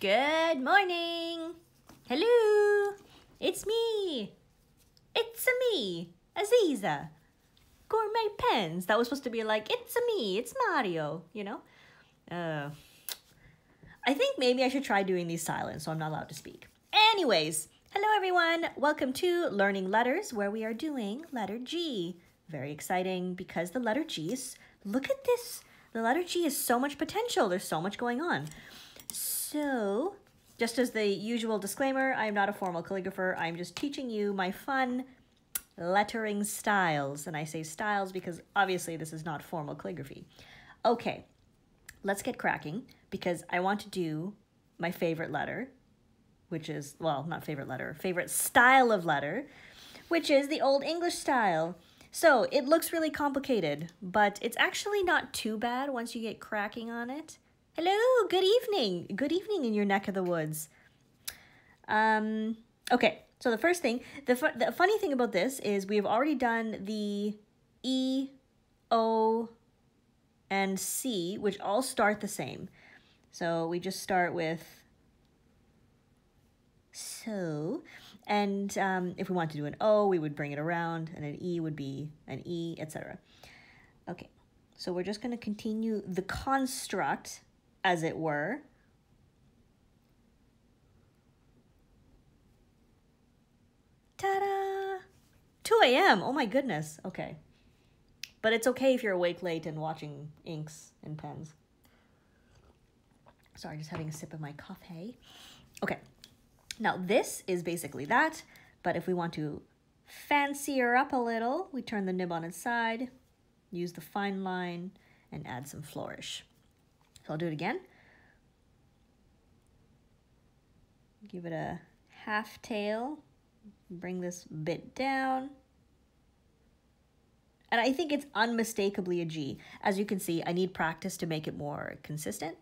Good morning. Hello. It's me. It's me, Aziza. Gourmet pens. That was supposed to be like, it's me, it's Mario, you know? I think maybe I should try doing these silent so I'm not allowed to speak. Anyways, hello everyone. Welcome to Learning Letters, where we are doing letter G. Very exciting because the letter G is, look at this. The letter G has so much potential. There's so much going on. So, just as the usual disclaimer, I am not a formal calligrapher. I'm just teaching you my fun lettering styles. And I say styles because obviously this is not formal calligraphy. Okay, let's get cracking because I want to do my favorite letter, which is, well, not favorite letter, favorite style of letter, which is the Old English style. So it looks really complicated, but it's actually not too bad once you get cracking on it. Hello, good evening. Good evening in your neck of the woods. Okay, so the first thing, the funny thing about this is we've already done the E, O, and C, which all start the same. So we just start with so, and if we want to do an O, we would bring it around, and an E would be an E, etc. Okay, so we're just going to continue the construct, as it were. Ta-da! 2 a.m. Oh my goodness. Okay. But it's okay if you're awake late and watching inks and pens. Sorry, just having a sip of my coffee. Okay. Now this is basically that, but if we want to fancy her up a little, we turn the nib on its side, use the fine line, and add some flourish. So I'll do it again. Give it a half tail, bring this bit down. And I think it's unmistakably a G. As you can see, I need practice to make it more consistent.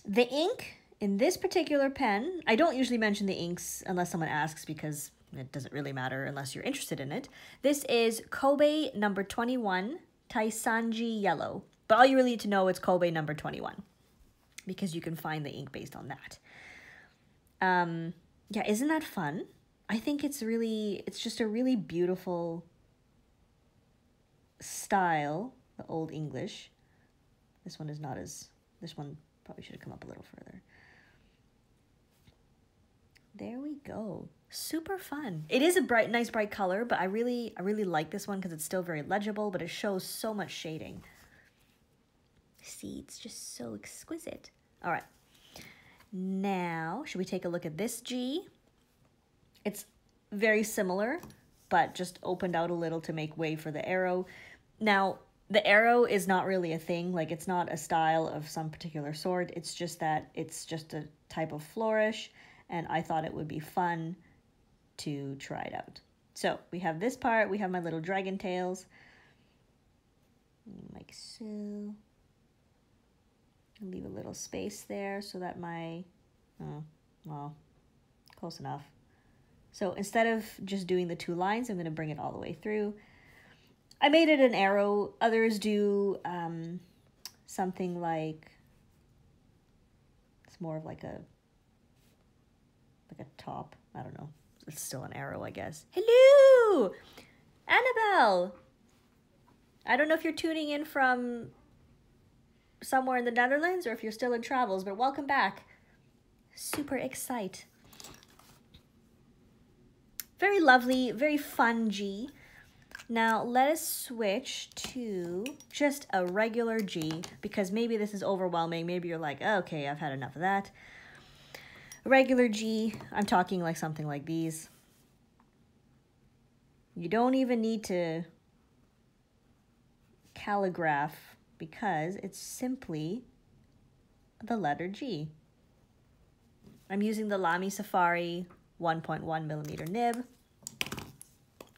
The ink in this particular pen, I don't usually mention the inks unless someone asks because it doesn't really matter unless you're interested in it. This is Kobe number 21, Taisanji yellow. But all you really need to know is Kobe number 21 because you can find the ink based on that. Yeah, isn't that fun? I think it's just a really beautiful style, the Old English. This one is not as, this one probably should have come up a little further. There we go. Super fun. It is a nice bright color, but I really like this one because it's still very legible, but it shows so much shading. See, it's just so exquisite. All right. Now, should we take a look at this G? It's very similar, but just opened out a little to make way for the arrow. Now, the arrow is not really a thing. Like, it's not a style of some particular sort. It's just that it's just a type of flourish, and I thought it would be fun to try it out. So, we have this part. We have my little dragon tails. Like so. Leave a little space there so that my, oh, well, close enough. So instead of just doing the 2 lines, I'm going to bring it all the way through. I made it an arrow. Others do something like, it's more of like a top. I don't know. It's still an arrow, I guess. Hello! Annabelle! I don't know if you're tuning in from somewhere in the Netherlands or if you're still in travels, but welcome back. Super excited. Very lovely, very fun G. Now let us switch to just a regular G because maybe this is overwhelming. Maybe you're like, oh, okay, I've had enough of that. Regular G, I'm talking like something like these. You don't even need to calligraph because it's simply the letter G. I'm using the Lamy Safari 1.1 millimeter nib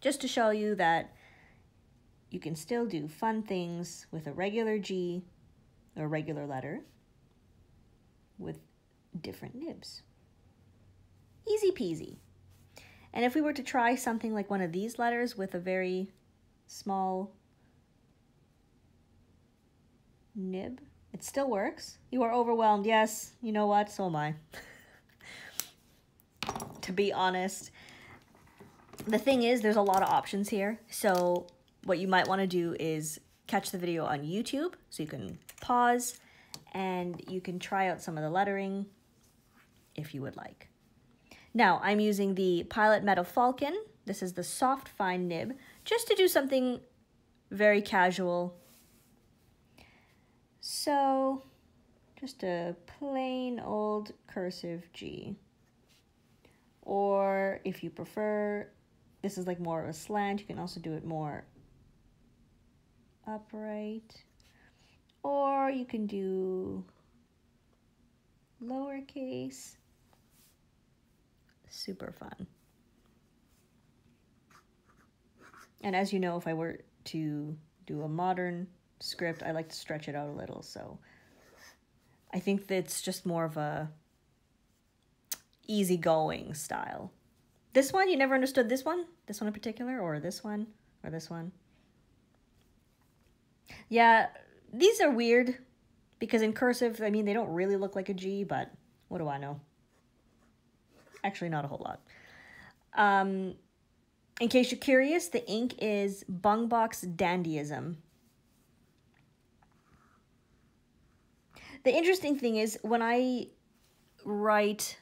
just to show you that you can still do fun things with a regular G or regular letter with different nibs. Easy peasy. And if we were to try something like one of these letters with a very small nib, It still works. You are overwhelmed. Yes, you know what? So am I. To be honest. The thing is, there's a lot of options here. So what you might want to do is catch the video on YouTube so you can pause and you can try out some of the lettering if you would like. Now, I'm using the Pilot Metal Falcon. This is the soft fine nib, just to do something very casual. So, just a plain old cursive G. Or if you prefer, this is like more of a slant, you can also do it more upright. Or you can do lowercase. Super fun. And as you know, if I were to do a modern script, I like to stretch it out a little. So I think that's just more of a easygoing style. This one, you never understood this one? This one in particular, or this one, or this one? Yeah, these are weird because in cursive, I mean, they don't really look like a G, but what do I know? Actually, not a whole lot. In case you're curious, the ink is Bungbox Dandyism. The interesting thing is when I write,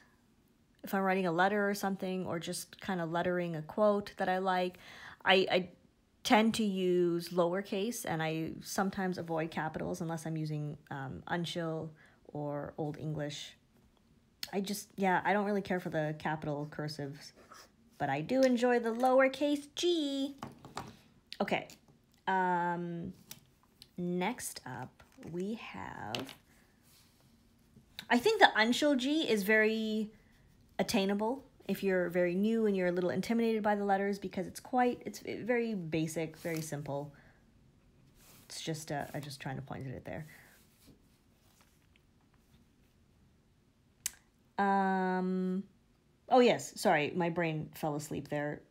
if I'm writing a letter or something, or just kind of lettering a quote that I like, I tend to use lowercase, and I sometimes avoid capitals unless I'm using Uncial or Old English. I don't really care for the capital cursives, but I do enjoy the lowercase G. Okay, next up we have, I think the Uncial G is very attainable if you're very new and you're a little intimidated by the letters, because it's very basic, very simple. It's just, I'm just trying to point at it there. Oh yes, sorry, my brain fell asleep there.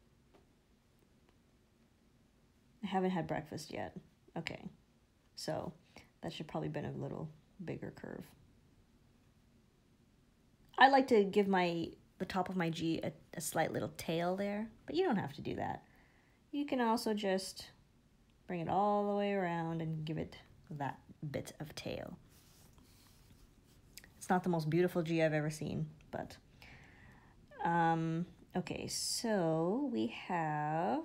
I haven't had breakfast yet. Okay, so that should probably been a little bigger curve. I like to give the top of my G a slight little tail there, but you don't have to do that. You can also just bring it all the way around and give it that bit of tail. It's not the most beautiful G I've ever seen, but okay, so we have,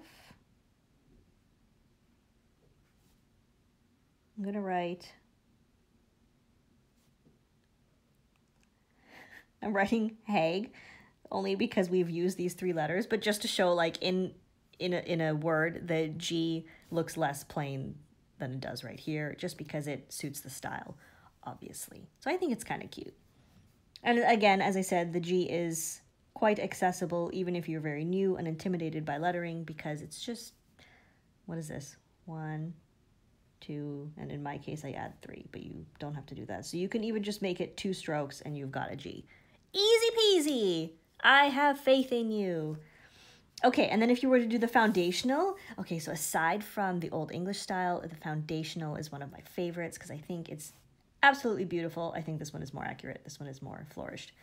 I'm gonna write, I'm writing Hague only because we've used these three letters, but just to show, like, in a word, the G looks less plain than it does right here, just because it suits the style, obviously. So I think it's kind of cute. And again, as I said, the G is quite accessible even if you're very new and intimidated by lettering, because it's just, what is this? 1, 2, and in my case I add 3, but you don't have to do that. So you can even just make it 2 strokes and you've got a G. Easy peasy! I have faith in you. Okay, and then if you were to do the foundational, okay, so aside from the Old English style, the foundational is one of my favorites because I think it's absolutely beautiful. I think this one is more accurate. This one is more flourished.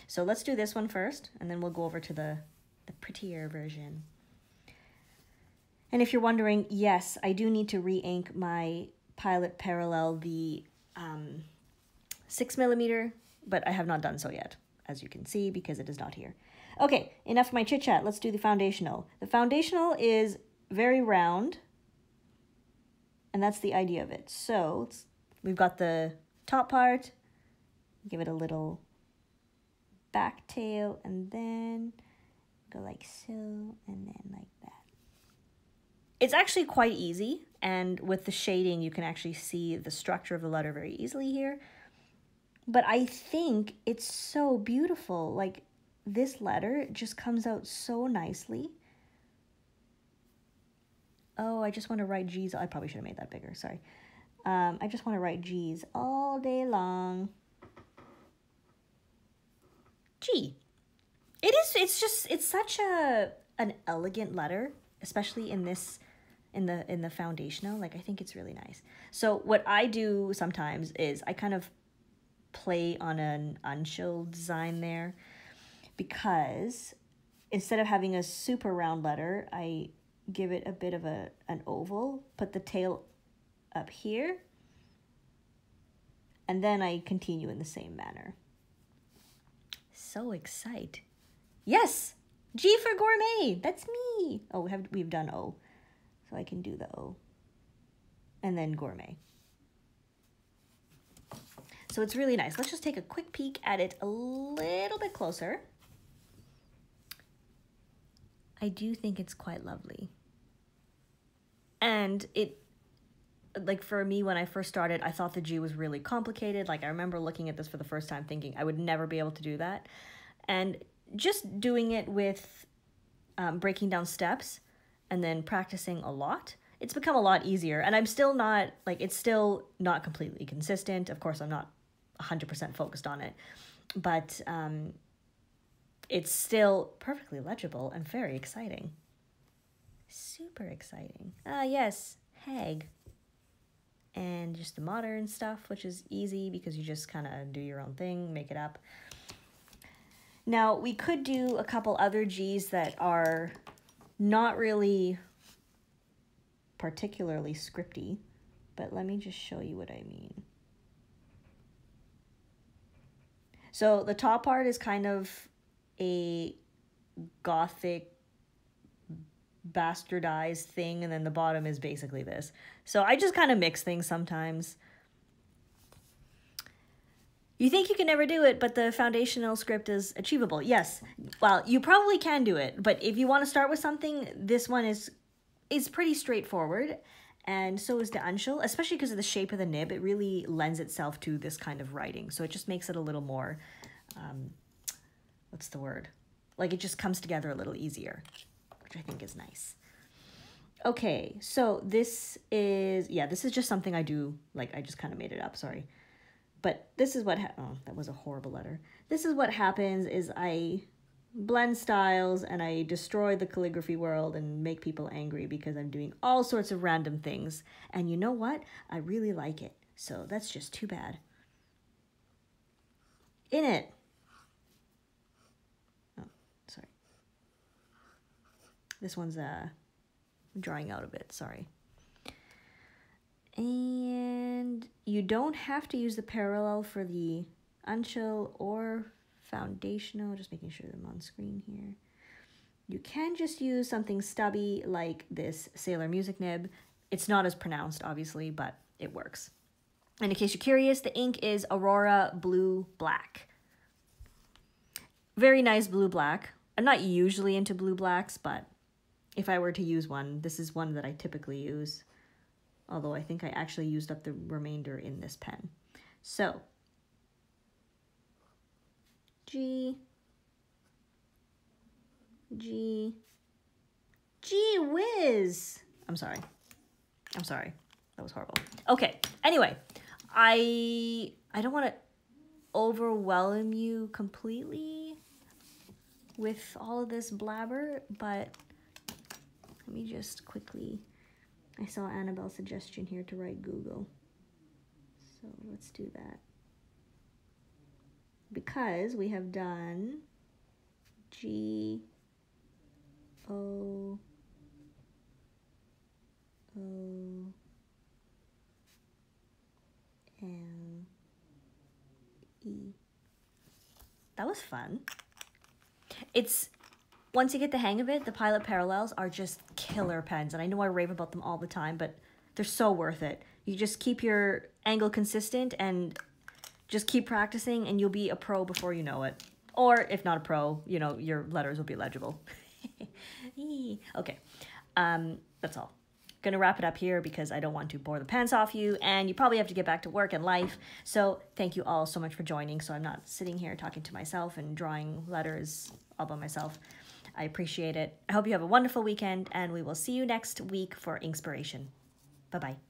So let's do this one first, and then we'll go over to the prettier version. And if you're wondering, yes, I do need to re-ink my Pilot Parallel, the 6mm, but I have not done so yet, as you can see, because it is not here. Okay, enough of my chit-chat. Let's do the foundational. The foundational is very round, and that's the idea of it. So we've got the top part, give it a little back tail, and then go like so, and then like that. It's actually quite easy, and with the shading, you can actually see the structure of the letter very easily here. But I think it's so beautiful. Like, this letter just comes out so nicely. Oh, I just want to write G's. I probably should have made that bigger, sorry. I just want to write G's all day long. G. It's such an elegant letter, especially in this in the foundational. Like, I think it's really nice. So what I do sometimes is I kind of play on an Uncial design there, because instead of having a super round letter, I give it a bit of an oval, put the tail up here, and then I continue in the same manner. So excited. Yes! G for gourmet! That's me! Oh, we've done O. So I can do the O. And then gourmet. So it's really nice. Let's just take a quick peek at it a little bit closer. I do think it's quite lovely. And it, like for me, when I first started, I thought the G was really complicated. Like, I remember looking at this for the first time thinking I would never be able to do that. And just doing it with breaking down steps and then practicing a lot, it's become a lot easier. And I'm still not, like, it's still not completely consistent. Of course, I'm not 100% focused on it, but it's still perfectly legible and very exciting. Super exciting. Yes, hag. And just the modern stuff, which is easy because you just kind of do your own thing, make it up. Now, we could do a couple other Gs that are not really particularly scripty, but let me just show you what I mean. So the top part is kind of a gothic bastardized thing, and then the bottom is basically this. So I just kind of mix things sometimes. You think you can never do it, but the foundational script is achievable. Yes, well, you probably can do it, but if you want to start with something, this one is pretty straightforward, and so is the Uncial, especially because of the shape of the nib. It really lends itself to this kind of writing, so it just makes it a little more, what's the word? Like, it just comes together a little easier, which I think is nice. Okay, so this is, yeah, this is just something I do, like, I just kind of made it up, sorry. But this is what, oh, that was a horrible letter. This is what happens is I blend styles and I destroy the calligraphy world and make people angry because I'm doing all sorts of random things. And you know what? I really like it. So that's just too bad. In it. Oh, sorry. This one's drawing out a bit, sorry. And you don't have to use the parallel for the Uncial or foundational, just making sure I'm on screen here. You can just use something stubby like this Sailor Music nib. It's not as pronounced, obviously, but it works. And in case you're curious, the ink is Aurora Blue Black. Very nice blue black. I'm not usually into blue blacks, but if I were to use one, this is one that I typically use. Although I think I actually used up the remainder in this pen. So, G, G, gee whiz. I'm sorry. That was horrible. Okay, anyway, I don't want to overwhelm you completely with all of this blabber, but let me just quickly... I saw Annabelle's suggestion here to write Google. So let's do that. Because we have done G, O, O, M, E. That was fun. It's... Once you get the hang of it, the Pilot Parallels are just killer pens. And I know I rave about them all the time, but they're so worth it. You just keep your angle consistent and just keep practicing and you'll be a pro before you know it. Or if not a pro, you know, your letters will be legible. Okay, that's all. Gonna wrap it up here because I don't want to bore the pants off you and you probably have to get back to work and life. So thank you all so much for joining. So I'm not sitting here talking to myself and drawing letters all by myself. I appreciate it. I hope you have a wonderful weekend and we will see you next week for Inkspiration. Bye-bye.